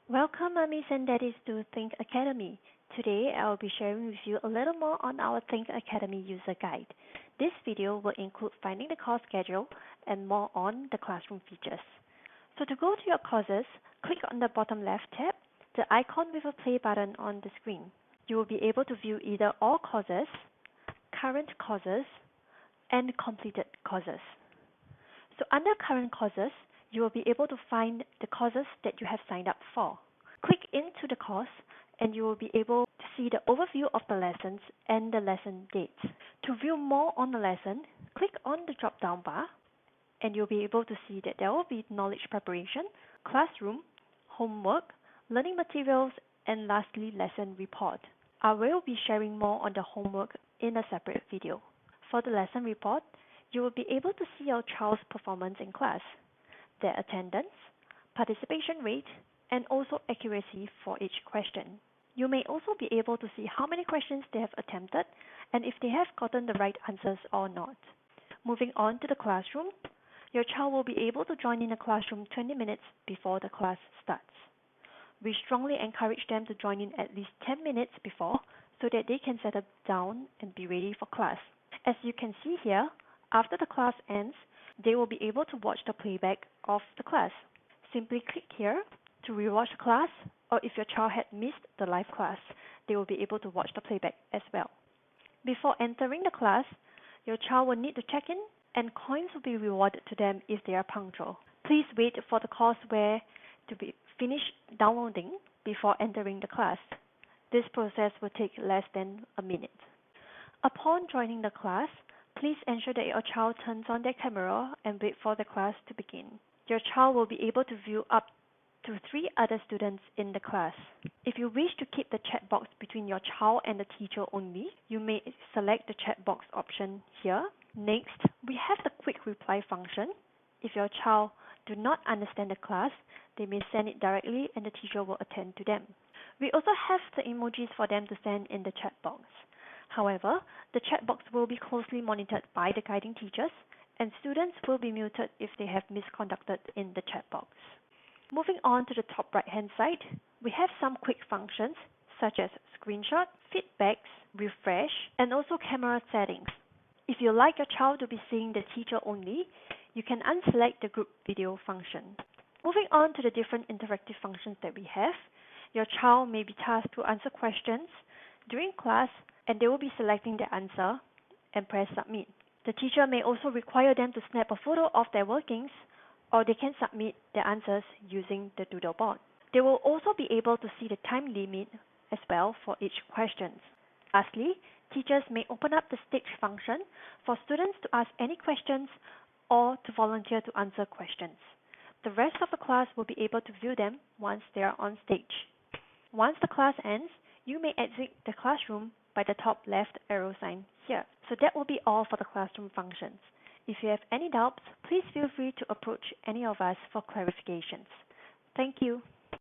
Welcome, mummies and daddies, to Think Academy. Today, I will be sharing with you a little more on our Think Academy user guide. This video will include finding the course schedule and more on the classroom features. So to go to your courses, click on the bottom left tab, the icon with a play button on the screen. You will be able to view either all courses, current courses, and completed courses. So under current courses, you will be able to find the courses that you have signed up for. Click into the course and you will be able to see the overview of the lessons and the lesson dates. To view more on the lesson, click on the drop-down bar and you'll be able to see that there will be knowledge preparation, classroom, homework, learning materials, and lastly, lesson report. I will be sharing more on the homework in a separate video. For the lesson report, you will be able to see your child's performance in class, their attendance, participation rate, and also accuracy for each question. You may also be able to see how many questions they have attempted and if they have gotten the right answers or not. Moving on to the classroom, your child will be able to join in the classroom 20 minutes before the class starts. We strongly encourage them to join in at least 10 minutes before so that they can settle down and be ready for class. As you can see here, after the class ends, they will be able to watch the playback of the class. Simply click here to rewatch the class, or if your child had missed the live class, they will be able to watch the playback as well. Before entering the class, your child will need to check in and coins will be rewarded to them if they are punctual. Please wait for the courseware to be finished downloading before entering the class. This process will take less than a minute. Upon joining the class, please ensure that your child turns on their camera and wait for the class to begin. Your child will be able to view up to 3 other students in the class. If you wish to keep the chat box between your child and the teacher only, you may select the chat box option here. Next, we have the quick reply function. If your child do not understand the class, they may send it directly and the teacher will attend to them. We also have the emojis for them to send in the chat box. However, the chat box will be closely monitored by the guiding teachers, and students will be muted if they have misconducted in the chat box. Moving on to the top right-hand side, we have some quick functions such as screenshot, feedbacks, refresh, and also camera settings. If you like your child to be seeing the teacher only, you can unselect the group video function. Moving on to the different interactive functions that we have, your child may be tasked to answer questions during class and they will be selecting the answer and press submit. The teacher may also require them to snap a photo of their workings or they can submit their answers using the doodle board. They will also be able to see the time limit as well for each question. Lastly, teachers may open up the stage function for students to ask any questions or to volunteer to answer questions. The rest of the class will be able to view them once they are on stage. Once the class ends, you may exit the classroom by the top left arrow sign here. So that will be all for the classroom functions. If you have any doubts, please feel free to approach any of us for clarifications. Thank you.